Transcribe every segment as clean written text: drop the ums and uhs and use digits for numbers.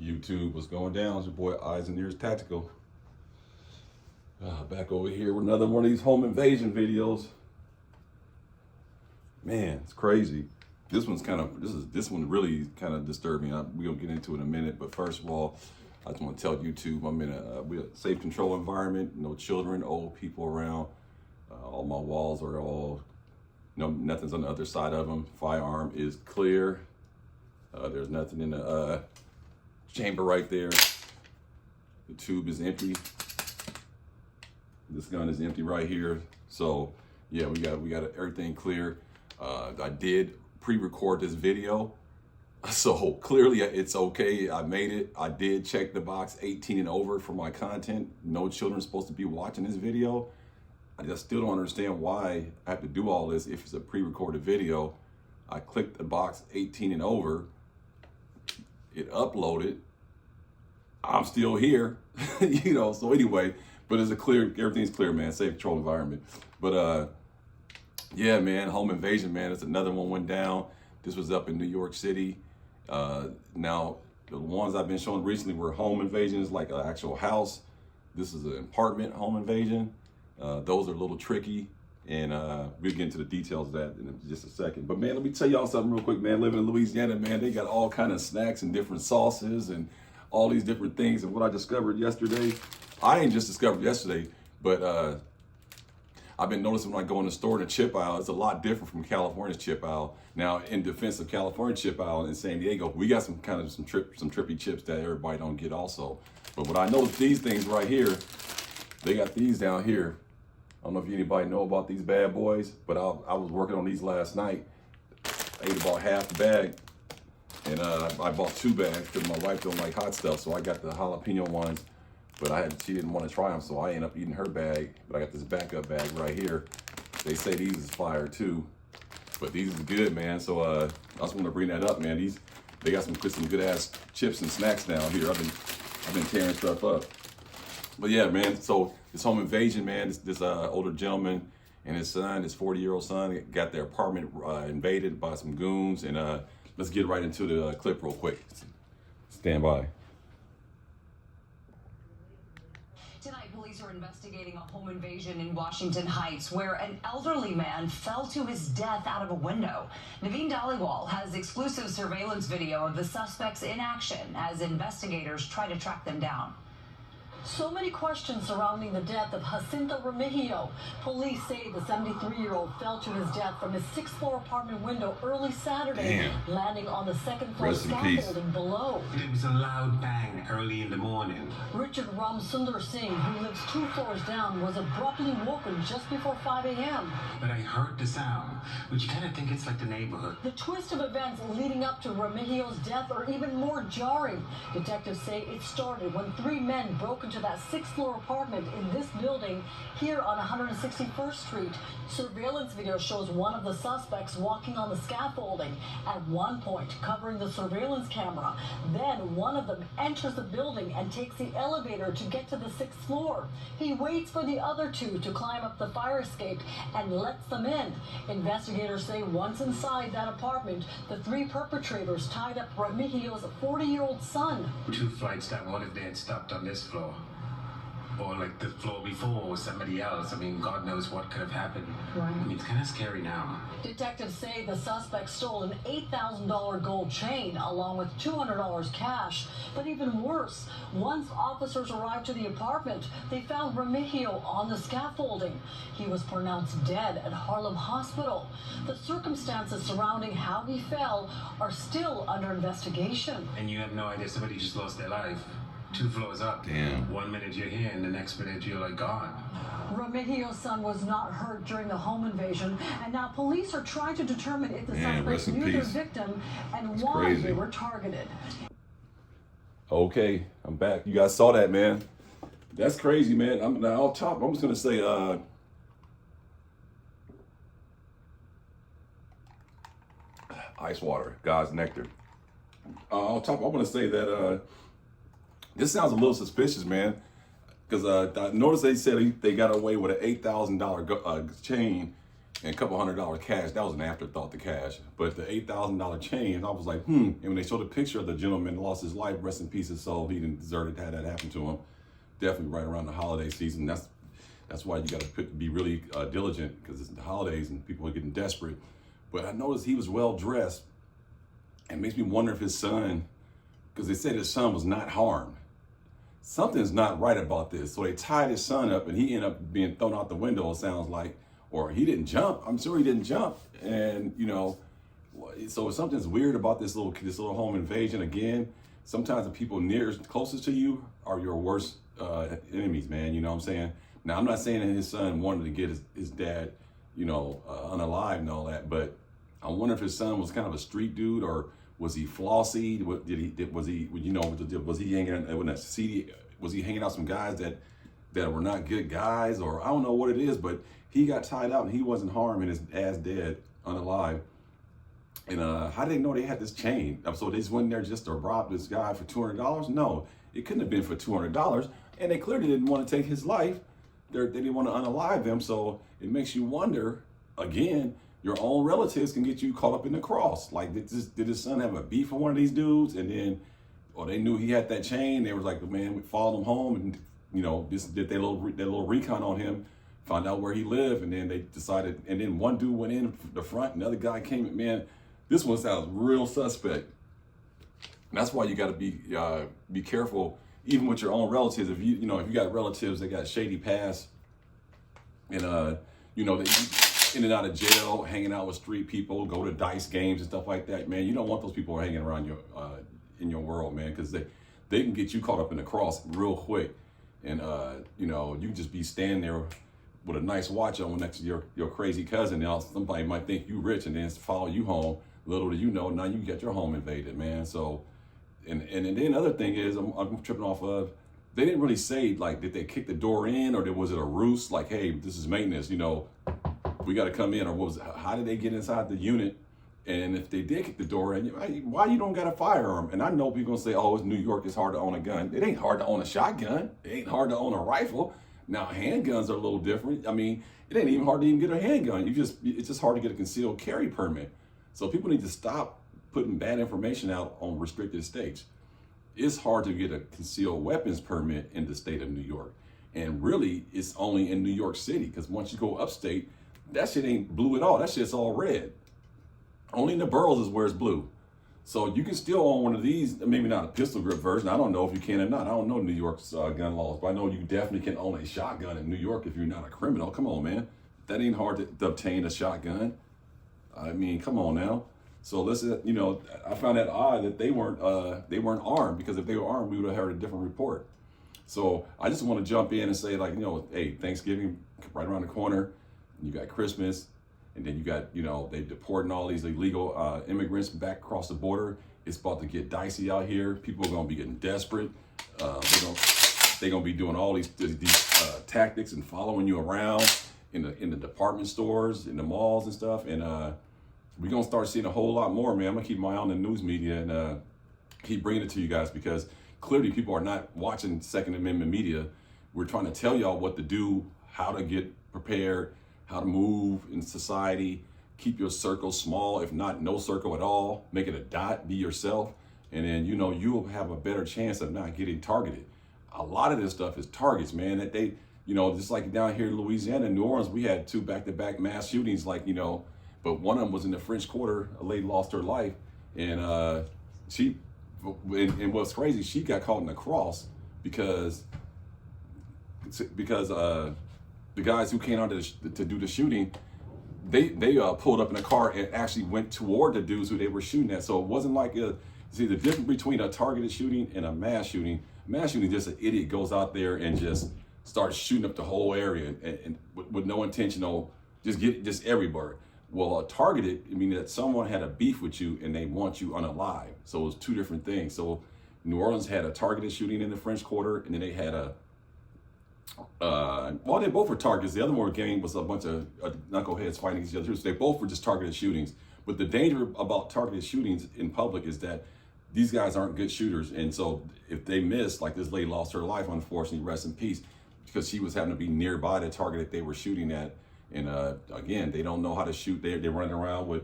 YouTube, what's going down? It's your boy Eyes and Ears Tactical. Back over here with another one of these home invasion videos. Man, it's crazy. This one really kind of disturbed me. We're gonna get into it in a minute, but first of all, I just want to tell YouTube I'm in a safe control environment. No children, old people around. All my walls are all, nothing's on the other side of them. Firearm is clear. There's nothing in the chamber right there. The tube is empty. This gun is empty right here. So yeah, we got everything clear. I did pre-record this video, so clearly it's okay. I made it. I did check the box 18 and over for my content. No children are supposed to be watching this video. I just still don't understand why I have to do all this if it's a pre-recorded video. I clicked the box 18 and over. It uploaded. I'm still here, so anyway, but everything's clear, man. Safe control environment. But yeah, man, home invasion, man. It's another one went down. This was up in New York City. Now, the ones I've been showing recently were home invasions, like an actual house. This is an apartment home invasion. Those are a little tricky, and we'll get into the details of that in just a second. But man, let me tell y'all something real quick, man. Living in Louisiana, man, they got all kind of snacks and different sauces and all these different things. And what I discovered yesterday, I ain't just discovered yesterday, but I've been noticing when I go in the store in the chip aisle, it's a lot different from California's chip aisle. Now, in defense of California chip aisle in San Diego, we got some trippy chips that everybody don't get also. But what I noticed, these things right here, they got these down here. I don't know if anybody know about these bad boys, but I was working on these last night. I ate about half the bag, and I bought 2 bags because my wife don't like hot stuff, so I got the jalapeno ones. But she didn't want to try them, so I ended up eating her bag. But I got this backup bag right here. They say these is fire too, but these is good, man. So I just want to bring that up, man. They got some good ass chips and snacks down here. I've been tearing stuff up. But yeah, man. So this home invasion, man. This older gentleman and his son, his 40-year-old son, got their apartment invaded by some goons. And let's get right into the clip real quick. Stand by. Tonight, police are investigating a home invasion in Washington Heights where an elderly man fell to his death out of a window. Naveen Dhaliwal has exclusive surveillance video of the suspects in action as investigators try to track them down. So many questions surrounding the death of Jacinto Remigio. Police say the 73-year-old fell to his death from his 6th-floor apartment window early Saturday, landing on the 2nd-floor scaffolding below. It was a loud bang early in the morning. Richard Ramsundar Singh, who lives 2 floors down, was abruptly woken just before 5 a.m. But I heard the sound, which you kind of think it's like the neighborhood. The twist of events leading up to Remigio's death are even more jarring. Detectives say it started when 3 men broke into that 6th-floor apartment in this building here on 161st Street. Surveillance video shows one of the suspects walking on the scaffolding at one point, covering the surveillance camera. Then one of them enters the building and takes the elevator to get to the 6th floor. He waits for the other 2 to climb up the fire escape and lets them in. Investigators say once inside that apartment, the 3 perpetrators tied up Remigio's 40-year-old son. 2 flights down. What if they had stopped on this floor? Or like the floor before or somebody else? I mean, God knows what could have happened. Right. I mean, it's kind of scary now. Detectives say the suspect stole an $8,000 gold chain along with $200 cash. But even worse, once officers arrived to the apartment, they found Remigio on the scaffolding. He was pronounced dead at Harlem Hospital. The circumstances surrounding how he fell are still under investigation. And you have no idea somebody just lost their life. 2 floors up. Damn. 1 minute you're here and the next minute you're like gone. Remigio's son was not hurt during the home invasion, and now police are trying to determine if the suspects knew their victim and why they were targeted. Okay, I'm back. You guys saw that, man. That's crazy, man. I'm just gonna say, ice water, God's nectar. I'm gonna say that this sounds a little suspicious, man, because I noticed they said they got away with an $8,000 chain and a couple $100 cash. That was an afterthought, the cash. But the $8,000 change, I was like, And when they showed a picture of the gentleman lost his life, rest in peace his soul, he didn't deserve to have that happen to him. Definitely right around the holiday season. That's why you got to be really diligent, because it's the holidays and people are getting desperate. But I noticed he was well dressed, and it makes me wonder if his son, because they said his son was not harmed. Something's not right about this. So they tied his son up, and he ended up being thrown out the window, it sounds like, or he didn't jump. I'm sure he didn't jump. And, so something's weird about this little home invasion. Again, sometimes the people closest to you are your worst enemies, man. You know what I'm saying? Now, I'm not saying that his son wanted to get his dad, unalive and all that, but I wonder if his son was kind of a street dude, or was he flossy? Was he hanging out with that CD? Was he hanging out with some guys that were not good guys, or I don't know what it is, but he got tied out and he wasn't harmed, and his ass dead, unalive. And how did they know they had this chain? So they just went in there just to rob this guy for $200? No, it couldn't have been for $200. And they clearly didn't want to take his life. They didn't want to unalive him. So it makes you wonder, again, your own relatives can get you caught up in the cross. Like, did his son have a beef with one of these dudes? And then, or they knew he had that chain. They was like, man, we followed him home and, just did their little recon on him, found out where he lived. And then they decided, and then one dude went in the front and the other guy came in. Man, this one sounds real suspect. And that's why you got to be careful, even with your own relatives. If you got relatives that got shady past, and they in and out of jail, hanging out with street people, go to dice games and stuff like that, man, you don't want those people hanging around in your world, man, because they can get you caught up in the cross real quick. And you can just be standing there with a nice watch on next to your crazy cousin. Now somebody might think you rich and then follow you home. Little do you know, now you get your home invaded, man. So, and then other thing is, I'm tripping off of, they didn't really say, like, did they kick the door in, or was it a ruse? Like, hey, this is maintenance, we got to come in, or how did they get inside the unit? And if they did kick the door in, why you don't got a firearm? And I know people gonna say, oh, it's New York, it's hard to own a gun. It ain't hard to own a shotgun. It ain't hard to own a rifle. Now, handguns are a little different. I mean, it ain't even hard to even get a handgun. It's just hard to get a concealed carry permit. So people need to stop putting bad information out on restricted states. It's hard to get a concealed weapons permit in the state of New York. And really, it's only in New York City, because once you go upstate, that shit ain't blue at all. That shit's all red. Only in the boroughs is where it's blue. So you can still own one of these, maybe not a pistol grip version. I don't know if you can or not. I don't know New York's gun laws, but I know you definitely can own a shotgun in New York if you're not a criminal. Come on, man. That ain't hard to obtain a shotgun. I mean, come on now. So listen, I found that odd that they weren't armed, because if they were armed, we would have heard a different report. So I just want to jump in and say, like, hey, Thanksgiving right around the corner. You got Christmas, and then you got, they deporting all these illegal immigrants back across the border. It's about to get dicey out here. People are going to be getting desperate. They're going to be doing all these tactics and following you around in the department stores, in the malls and stuff. And we're going to start seeing a whole lot more, man. I'm going to keep my eye on the news media and keep bringing it to you guys, because clearly people are not watching Second Amendment media. We're trying to tell y'all what to do, how to get prepared, how to move in society. Keep your circle small, if not no circle at all. Make it a dot, be yourself. And then, you'll have a better chance of not getting targeted. A lot of this stuff is targets, man, that they, just like down here in Louisiana, New Orleans, we had 2 back-to-back mass shootings, but one of them was in the French Quarter. A lady lost her life, and and what's crazy, she got caught in the cross because the guys who came out to do the shooting, they pulled up in a car and actually went toward the dudes who they were shooting at. So it wasn't like see the difference between a targeted shooting and a mass shooting. Mass shooting, just an idiot goes out there and just starts shooting up the whole area and with no intentional, just everywhere. Well, a targeted, I mean that someone had a beef with you and they want you unalive. So it was 2 different things. So New Orleans had a targeted shooting in the French Quarter, and then they had they both were targets. The other one game was a bunch of knuckleheads fighting each other. So they both were just targeted shootings. But the danger about targeted shootings in public is that these guys aren't good shooters. And so if they miss, like this lady lost her life, unfortunately, rest in peace, because she was having to be nearby the target that they were shooting at. And again, they don't know how to shoot. They're running around with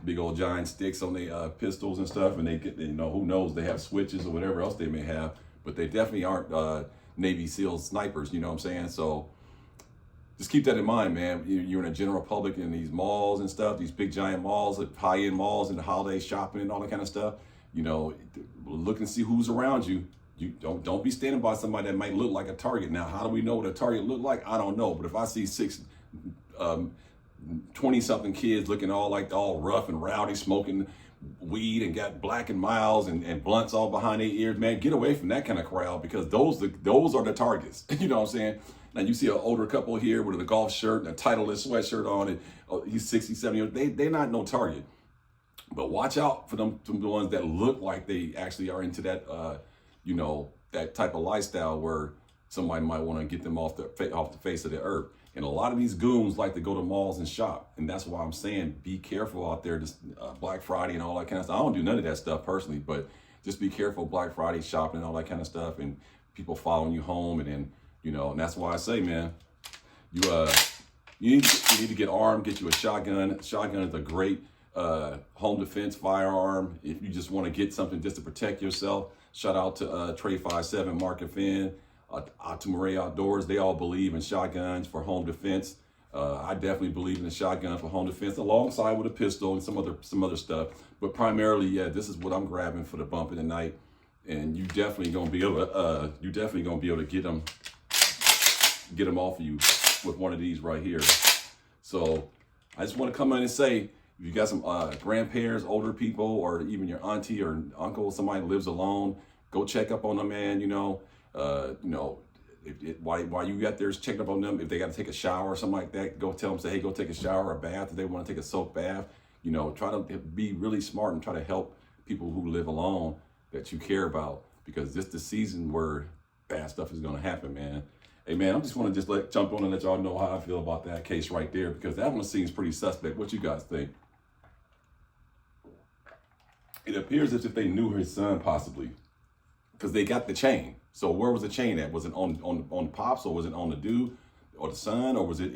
big old giant sticks on their pistols and stuff, and they get, you know, who knows, they have switches or whatever else they may have, but they definitely aren't Navy SEAL snipers, you know what I'm saying? So just keep that in mind, man. You're in a general public in these malls and stuff, these big giant malls, high-end malls, and the holiday shopping and all that kind of stuff. You know, look and see who's around you. You don't be standing by somebody that might look like a target. Now, how do we know what a target look like? I don't know. But if I see 20-something kids looking all rough and rowdy, smoking weed and got Black and Milds and blunts all behind their ears, man, get away from that kind of crowd, because those are the targets. You know what I'm saying? Now you see an older couple here with a golf shirt and a Titleist sweatshirt on, and he's 60, 70. They're not no target. But watch out for them, the ones that look like they actually are into that, you know, that type of lifestyle where somebody might want to get them off the face of the earth. And a lot of these goons like to go to malls and shop. And that's why I'm saying be careful out there, this Black Friday and all that kind of stuff. I don't do none of that stuff personally, but just be careful Black Friday shopping and all that kind of stuff, and people following you home. And then, you know, and that's why I say, man, you need to get armed, get you a shotgun. Shotgun is a great home defense firearm. If you just want to get something just to protect yourself, shout out to Trey 57, Mark and Finn, Optimaray Outdoors. They all believe in shotguns for home defense. I definitely believe in a shotgun for home defense, alongside with a pistol and some other stuff. But primarily, yeah, this is what I'm grabbing for the bump of the night. And you definitely gonna be able to get them off of you with one of these right here. So I just want to come in and say, if you got some grandparents, older people, or even your auntie or uncle, somebody lives alone, go check up on them, man. You know, while you got there checking up on them, if they got to take a shower or something like that, go tell them, say, hey, go take a shower or a bath. If they want to take a soak bath, you know, try to be really smart and try to help people who live alone that you care about, because this is the season where bad stuff is going to happen, man. Hey, man, I just want to jump on and let y'all know how I feel about that case right there, because that one seems pretty suspect. What you guys think? It appears as if they knew his son, possibly, because they got the chain. So where was the chain at? Was it on Pops, or was it on the dude or the son, or was it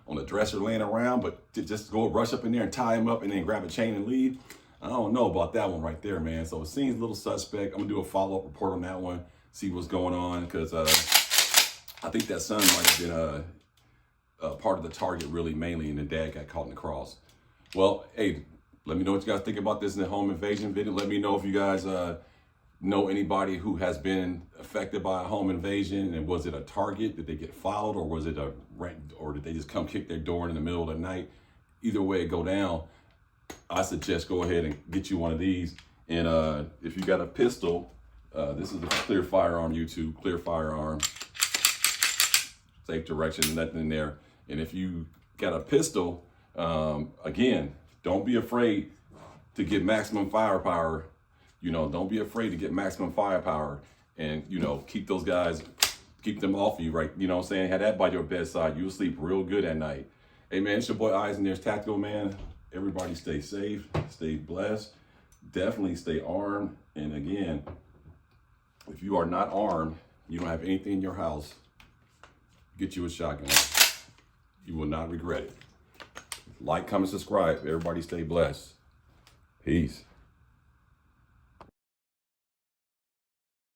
on the dresser laying around? But to just go rush up in there and tie him up and then grab a chain and leave, I don't know about that one right there, man. So it seems a little suspect. I'm gonna do a follow-up report on that one, see what's going on, because I think that son might have been part of the target, really, mainly, and the dad got caught in the cross. Well, hey, let me know what you guys think about this in the home invasion video. Let me know if you guys know anybody who has been affected by a home invasion, and was it a target? Did they get followed, or was it or did they just come kick their door in the middle of the night? Either way it go down, I suggest go ahead and get you one of these. And if you got a pistol, this is the Clear Firearm YouTube, Clear Firearm. Safe direction, nothing in there. And if you got a pistol, again, don't be afraid to get maximum firepower. You know, don't be afraid to get maximum firepower, and, you know, keep those guys, keep them off you, right? You know what I'm saying? Have that by your bedside. You'll sleep real good at night. Hey, man, it's your boy Eyes and Ears Tactical, man. Everybody stay safe, stay blessed, definitely stay armed. And again, if you are not armed, you don't have anything in your house, get you a shotgun. You will not regret it. Like, comment, subscribe. Everybody stay blessed. Peace.